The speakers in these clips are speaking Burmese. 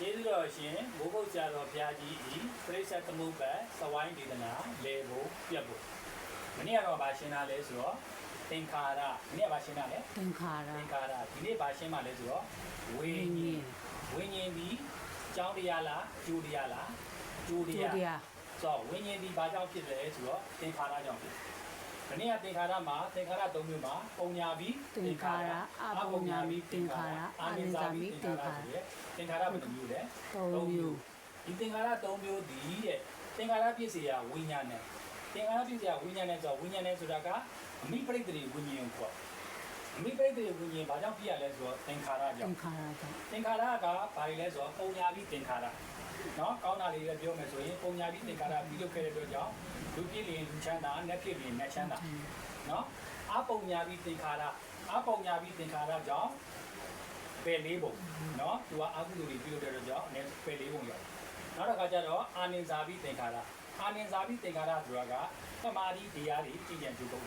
ကျေးဇူးတော်ရှင်ဘိုးဘုရားတော်ဘုရားကြီးဤပြိဿသမုပ္ပါသဝိုင်းဒေသနာလေဖို့ပြတ်ဖို့မနေ့ကတော့ဗာရှင်းတာလဲဆိုတော့သင်္ခါရမနေ့ကဗာရှင်းတာလဲသင်္ခါရဒီနေ့ဗာရှင်းမှလဲဆိုတော့ဝိညာဉ်ပြီးကြောင်းတရားလားကျိုးတရားလားကျိုးတရားဆိုတော့ဝိညာဉ်ပြီးဘာကြောင့်ဖြစ်လဲဆိုတော့သင်္ခါရကြောင့်ဖြစ်မနေ့ကသင်္ခါရမှာသင်္ခါရ၃မျိုးမှာပုံညာပြီးသင်္ခါရအပုံညာပြီးသင်္ခါရအာနိသမိသင်္ခါရသင်္ခါရဘယ်နှမျိုးလဲ၃မျိုးဒီသင်္ခါရ၃မျိုးဒီတဲ့သင်္ခါရပြည့်စရာဝိညာဉ်နဲ့သင်္ခါရပြည့်စရာဝိညာဉ်နဲ့ဆိုဝိညာဉ်နဲ့ဆိုတာကအမိပရိသေဝိညာဉ်ကိုအမိပရိသေဝိညာဉ်ဘာကြောင့်ပြည့်ရလဲဆိုတော့သင်္ခါရကြောင့်သင်္ခါရကဘာတွေလဲဆိုတော့ပုံညာပြီးသင်္ခါရနော်ကောင်းတာလေးလည်းပြောမယ်ဆိုရင်ပုံညာပြီးသင်္ခါရပြီးလုပ်ခဲ့တဲ့အတွက်ကြောင့်လူပြည့်လင်လူချမ်းသာနတ်ပြည့်လင်နတ်ချမ်းသာနော်အပုံညာပြီးသင်္ခါရအပုံညာပြီးသင်္ခါရကြောင့်ပယ်လေးပုံနော်သူကအကုသိုလ်တွေပြုလုပ်တဲ့အတွက်ကြောင့်အနေပယ်လေးပုံရောက်နောက်တစ်ခါကျတော့အာနိဇာပိသင်္ခါရအာနိဇာပိသင်္ခါရဆိုတာကသမာဓိတရားတွေကျင့်ကြံကြိုးပုံ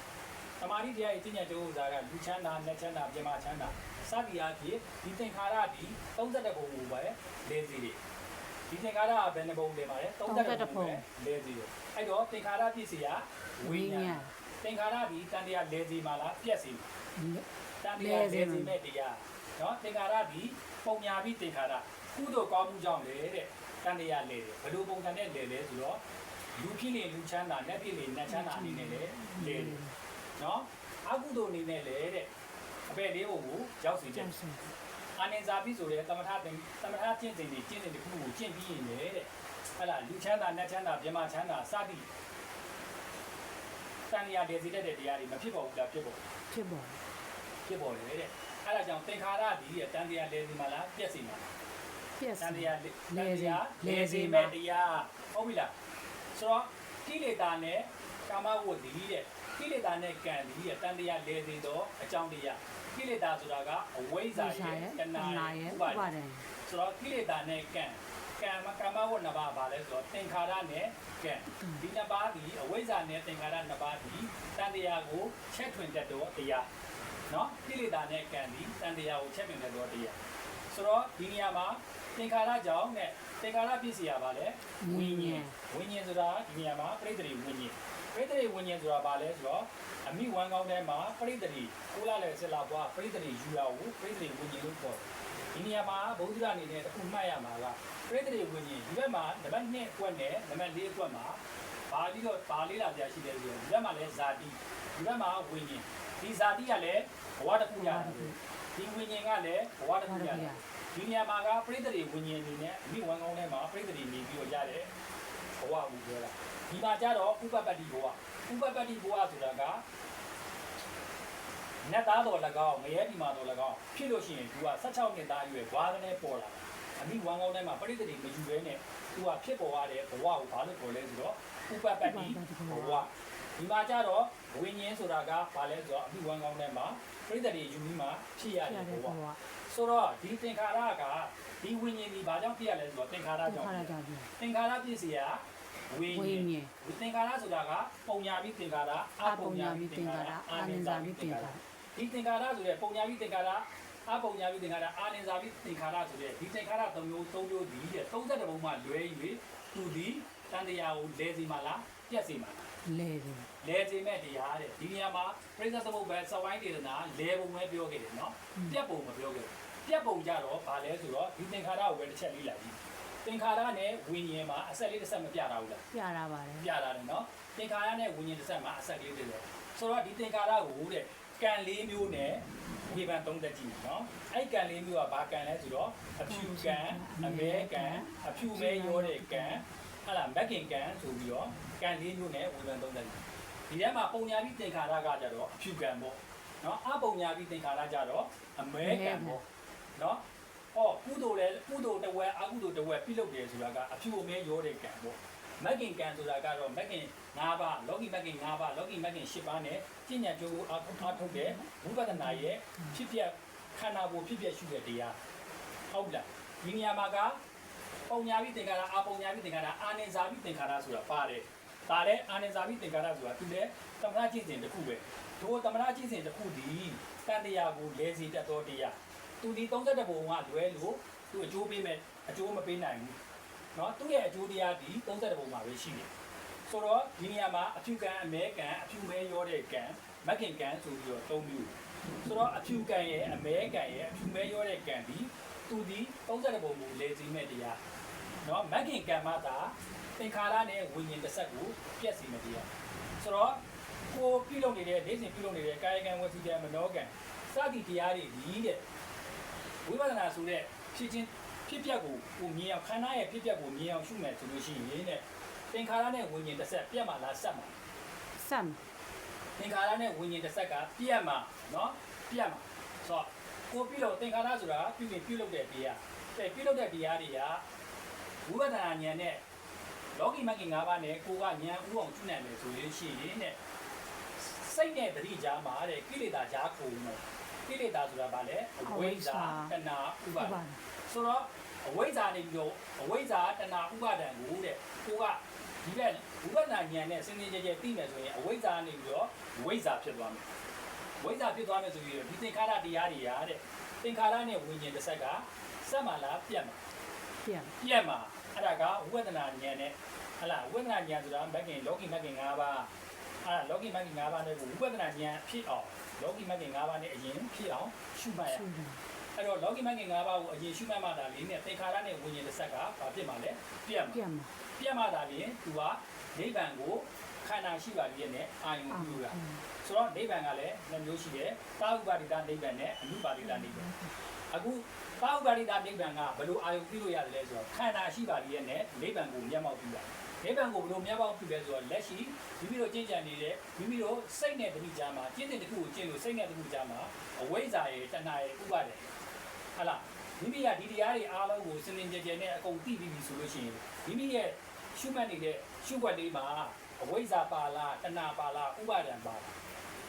သမာဓိတရားတွေကျင့်ကြံကြိုးစားကလူချမ်းသာနတ်ချမ်းသာပြမချမ်းသာစသည်အားဖြင့်ဒီသင်္ခါရဒီ32ပုံကိုပဲလဲစီတယ်ဒီသင်္ခါရဘယ်နှပုံလဲပါလဲ32ပုံလဲစီတယ်အဲ့တော့သင်္ခါရပြည့်စရာဝိညာဉ်သင်္ခါရဒီတန်တရားလဲစီမှာလားပြက်စီတန်တရားလဲစီမဲ့တရားနော်သင်္ခါရဒီပုံညာပြီးသင်္ခါရကုသိုလ်ကောင်းမှုကြောင့်လေတဲ့တန်တရားလဲတယ်ဘယ်လိုပုံစံနဲ့လဲလဲဆိုတော့လူဖြစ်နေလူချမ်းသာနတ်ဖြစ်နေနတ်ချမ်းသာအနေနဲ့လဲလဲတယ်နော်အကုသိုလ်အနေနဲ့လေတဲ့အပေလေးပုံကိုရောက်စီတယ်အာနိဇာပိဆိုတဲ့သမထကျင့်စဉ်တွေကျင့်စဉ်တစ်ခုကိုကျင့်ပြီးရင်လေတဲ့ဟဲ့လားလူချမ်းသာနတ်ချမ်းသာပြမချမ်းသာစသည်တန်ရာဒေစီတဲ့တရားတွေမဖြစ်ပေါ်ဘူးလားဖြစ်ပေါ်တယ်တဲ့အဲ့ဒါကြောင့်သင်္ခါရဒီတန်တရားလဲစီမှာလားပြက်စီမှာတန်တရားလဲစီမဲ့တရားဟုတ်ပြီလားဆိုတော့ကိလေသာနဲ့ကာမဝတ္တိတဲ့ကိလေသာနဲ့ကံဒီတန်တရားလဲစီတော့အကြောင်းတရားကိလေသာဆိုတာကအဝိဇ္ဇာရဲ့တဏှာရဲ့ဥပါဒံဆိုတော့ကိလေသာနဲ့ကံကာမဝတ္တနှစ်ပါးပါလဲဆိုတော့သင်္ခါရနဲ့ကံဒီနှစ်ပါးဒီအဝိဇ္ဇာနဲ့သင်္ခါရနှစ်ပါးဒီတန်တရားကိုချက်ထွင်တတ်တော့တရားနော်ကိလေသာနဲ့ကံဒီတန်တရားကိုချက်ထွင်တတ်တော့တရားဆိုတော့ဒီနေရာမှာသင်္ခါရကြောင့်နဲ့သင်္ခါရပြည့်စရာပါလဲဝိညာဉ်ဆိုတာဒီနေရာမှာပရိသေဝိညာဉ်ပရိသေဝိညာဉ်ဆိုတာဘာလဲဆိုတော့အမိဝမ်းကောင်းထဲမှာပရိသေကိုလာလဲဆက်လာပွားပရိသေယူရာကိုပရိသေဝိညာဉ်လို့ခေါ်တယ်ဒီနေရာမှာဘုရားအနေနဲ့တခုမှတ်ရမှာကပရိသေဝိညာဉ်ဒီဘက်မှာနံပါတ်2အကွက်နဲ့နံပါတ်4အကွက်မှာဘာလေးလာပြရှိတယ်ဆိုတော့ဒီဘက်မှာလဲဇာတိဒီဘက်မှာဝိညာဉ်ဒီဇာတိကလည်းဘဝတစ်ခုရတယ်ဒီဝိညာဉ်ကလည်းဘဝတစ်ခုရတယ်ဒီနေရာမှာကပရိသေဝိညာဉ်အနေနဲ့အမိဝမ်းကောင်းထဲမှာပရိသေနေပြီးတော့ရတယ်ဘဝကိုပြောတာဒီမှာကျတော့ဥပပတ္တိဘဝဆိုတာကနတ်သားတော်၎င်းငရဲဒီမှာတော်၎င်းဖြစ်လို့ရှိရင်သူက16နှစ်သားအရွယ်ဘွားကနေပေါ်လာအမိဝမ်းကောင်းထဲမှာပရိသေတွေမယူဘဲနဲ့သူကဖြစ်ပေါ်ရတဲ့ဘဝကိုဘာလို့ပေါ်လဲဆိုတော့ဥပပတ္တိဘဝဒီမှာကျတော့ဝိညာဉ်ဆိုတာကဘာလဲဆိုတော့အမိဝမ်းကောင်းထဲမှာပရိသေတွေယူပြီးမှဖြစ်ရတဲ့ဘဝဆိုတော့ဒီသင်္ခါရကဒီဝိညာဉ်ဒီဘာကြောင့်ဖြစ်ရလဲဆိုတော့သင်္ခါရကြောင့်သင်္ခါရပြည့်စရာဝိညာဉ်သင်္ခါရဆိုတာကပုံညာပြီးသင်္ခါရအပုံညာပြီးသင်္ခါရအာနိဇာပြီးသင်္ခါရဒီသင်္ခါရဆိုတဲ့ပုံညာပြီးသင်္ခါရအပုံညာပြီးသင်္ခါရအာနိဇာပြီးသင်္ခါရဆိုတဲ့ဒီသင်္ခါရ3မျိုးဒီတဲ့32ပုံမှလွဲ၍သူဒီတန်တရားကိုလဲစီမှာလားပြက်စီမှာလဲစီမဲ့တရားတဲ့ဒီနေရာမှာပြိဿသမုပ္ပါစဝိုင်းဒေသနာလဲပုံပဲပြောခဲ့တယ်နော်ပြက်ပုံမပြောခဲ့ဘူးပြက်ပုံကြတော့ဗာလဲဆိုတော့ဒီသင်္ခါရကိုပဲတစ်ချက်လေးလိုက်ပြီးသင်္ခါရနဲ့ဝိညာဉ်မှာအဆက်လေးတစ်ဆက်မပြတာဘူးလားပြတာပါတယ်ပြတာတယ်နော်သင်္ခါရနဲ့ဝိညာဉ်တစ်ဆက်မှာအဆက်ကလေးတစ်ဆက်ဆိုတော့ဒီသင်္ခါရကိုတဲ့ကံ၄မျိုးနဲ့ဝေဖန်သုံးသက်ကြည့်နော်အဲ့ကံ၄မျိုးကဘာကံလဲဆိုတော့အဖြူကံအမဲကံအဖြူမဲရောတဲ့ကံဟာလားမက်ကင်ကံဆိုပြီးတော့ကံ၄မျိုးနဲ့ဝေဖန်သုံးသက်ဒီထဲမှာပုံညာပြီးသင်္ခါရကကြတော့အဖြူကံပေါ့နော်အပုံညာပြီးသင်္ခါရကြတော့အမဲကံပေါ့နော်ကုသိုလ်တဝက်အကုသိုလ်တဝက်ပြုလုပ်တယ်ဆိုတာကအဖြူအမဲရောတဲ့ကံပေါ့မက်ကင်ကံဆိုတာကတော့မက်ကင်5ပါးလောကီမက်ကင်5ပါးလောကီမက်ကင်10ပါးနဲ့ကျင့်ကြံကြိုးအားထုတ်တဲ့ဝိပဿနာရဲ့ဖြစ်ပျက်ခန္ဓာကိုယ်ဖြစ်ပျက်ရှုတဲ့တရားဟုတ်လားဒီနေရာမှာကပုံညာပြီးသင်္ခါရအပုံညာပြီးသင်္ခါရအာနိဇာပြီးသင်္ခါရဆိုတာပါတယ်ဒါလည်းအာနိဇာပြီးသင်္ခါရဆိုတာသူလည်းသမထကျင့်စဉ်တစ်ခုပဲတို့သမထကျင့်စဉ်တစ်ခုဒီတန်တရားကိုလဲစီတတ်သောတရားသူဒီ32ဘုံကလွဲလို့ သူအကျိုးပေးမဲ့အကျိုးမပေးနိုင်ဘူးเนาะသူ့ရဲ့အကျိုးတရားဒီ30ပုံမှာပဲရှိတယ်ဆိုတော့ဒီနေရာမှာအဖြူကံအမဲကံအဖြူမဲရောတဲ့ကံမက်ကင်ကံဆိုပြီးတော့3မျိုးဆိုတော့အဖြူကံရဲ့အမဲကံရဲ့အဖြူမဲရောတဲ့ကံဒီသူဒီ30ပုံမူလေစီမဲ့တရားเนาะမက်ကင်ကံမှသာသင်္ခါရနဲ့ဝိညာဉ်တစ်ဆက်ကိုပြည့်စီမဲ့တရားဆိုတော့ကိုပြုလုပ်နေတဲ့ဒေသင်ပြုလုပ်နေတဲ့ကာယကံဝစီကံမနောကံစသည်တရားတွေဒီတဲ့ဝိပဿနာဆိုတဲ့ဖြစ်ချင်းဖြစ်ပျက်ကိုမြင်အောင်ခန္ဓာရဲ့ဖြစ်ပျက်ကိုမြင်အောင်ရှုမယ်ဆိုလို့ရှိရင်တဲ့သင်္ခါရနဲ့ဝိညာဉ်တစ်ဆက်ပြတ်မှလားဆက်မှာ စမ် သင်္ခါရနဲ့ဝိညာဉ်တစ်ဆက်ကပြတ်မှာเนาะပြတ်မှာဆိုတော့ကိုပြုလို့သင်္ခါရဆိုတာပြုလုပ်တဲ့တရားတဲ့ပြုလုပ်တဲ့တရားတွေကဝိပဿနာဉာဏ်နဲ့လောကီမဂ္ဂင်၅ပါးနဲ့ကိုကဉာဏ်ဥအောင်ကျွနိုင်မယ်ဆိုရင်ရှိရင်တဲ့စိတ်နဲ့တတိကြားမှာတဲ့ကိလေသာကြားခုံမယ်ကိလေသာဆိုတာဘာလဲအဝိဇ္ဇာတဏှာဥပါဒဆိုတော့အဝိဇ္ဇာနေပြီးတော့အဝိဇ္ဇာတဏှာဥပါဒံကိုတဲ့ကိုကဒီကဝိပဿနာဉာဏ်နဲ့စဉ်းစဉ်ကြဲကြဲသိမယ်ဆိုရင်အဝိဇ္ဇာနေပြီးတော့ဝိဇ္ဇာဖြစ်သွားမယ်ဝိဇ္ဇာဖြစ်သွားမယ်ဆိုပြီးတော့ဒီသင်္ခါရတရားတွေရာတဲ့သင်္ခါရနဲ့ဝိညာဉ်တစ်ဆက်ကစက်မှလားပြတ်မှာ ပြတ် မှာအဲ့ဒါကဝိပဿနာဉာဏ်နဲ့ဟလာဝိပဿနာဉာဏ်ဆိုတာမဂ္ဂင်လောကီမဂ္ဂင်၅ပါးအဲ့ဒါလောကီမဂ္ဂင်၅ပါးနဲ့ကိုဝိပဿနာဉာဏ်ဖြစ်အောင်လောကီမဂ္ဂင်၅ပါးနဲ့အရင်ဖြစ်အောင်ရှုမှတ်ရအဲ့တော့လောကီမဂ္ဂင်၅ပါးကိုအရင်ရှုမှတ်မှသာလေးနဲ့သင်္ခါရနဲ့ဝိညာဉ်တစ်ဆက်ကဘာဖြစ်မှာလဲပြတ်မှာ ပြတ်မှသာလျှင်သူကနိဗ္ဗာန်ကိုခန္ဓာရှိပါလျက်နဲ့အာယုံပြုတာဆိုတော့နိဗ္ဗာန်ကလည်းနှစ်မျိုးရှိတယ်သာဥပါဒိတနိဗ္ဗာန်နဲ့အနုပါဒိတနိဗ္ဗာန်အခုသာဥပါဒိတနိဗ္ဗာန်ကဘယ်လိုအာယုံပြုလို့ရတယ်လဲဆိုတော့ခန္ဓာရှိပါလျက်နဲ့နိဗ္ဗာန်ကိုမျက်မှောက်ပြုတာနိဗ္ဗာန်ကိုဘယ်လိုမျက်မှောက်ပြုလဲဆိုတော့လက်ရှိမိမိတို့ကျင့်ကြံနေတဲ့မိမိတို့စိတ်နဲ့တတိကြားမှာကျင့်တဲ့တစ်ခုကိုကျင့်လို့စိတ်နဲ့တစ်ခုကြားမှာအဝိဇ္ဇာရဲ့တဏှာရဲ့ဥပါဒေဟာလားမိမိကဒီတရားတွေအားလုံးကိုစင်စင်ကြဲကြဲနဲ့အကုန်သိပြီးပြီဆိုလို့ရှိရင်မိမိရဲ့ရှုမှတ်နေတဲ့ရှုွက်လေးမှာအဝိဇ္ဇာပါလားတဏှာပါလားဥပါဒံပါလား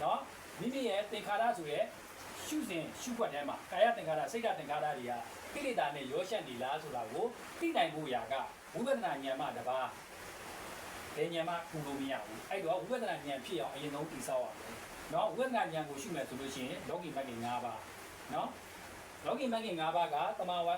เนาะမိမိရဲ့သင်္ခါရဆိုရဲရှုစဉ်ရှုွက်ထဲမှာကာယသင်္ခါရစိတ်သင်္ခါရတွေကကိလေသာနဲ့ရောရှက်နေလားဆိုတာကိုသိနိုင်ဖို့ရာကဝိပဿနာဉာဏ်မှတပါးဘယ်ဉာဏ်မှကူလို့မရဘူးအဲ့တော့ဝိပဿနာဉာဏ်ဖြစ်အောင်အရင်ဆုံးတည်ဆောက်ရမယ်เนาะဝိပဿနာဉာဏ်ကိုရှုမယ်ဆိုလို့ရှိရင်လောကီမဂ္ဂင်၅ပါးเนาะလောကီမဂ္ဂင်၅ပါးကတမဝ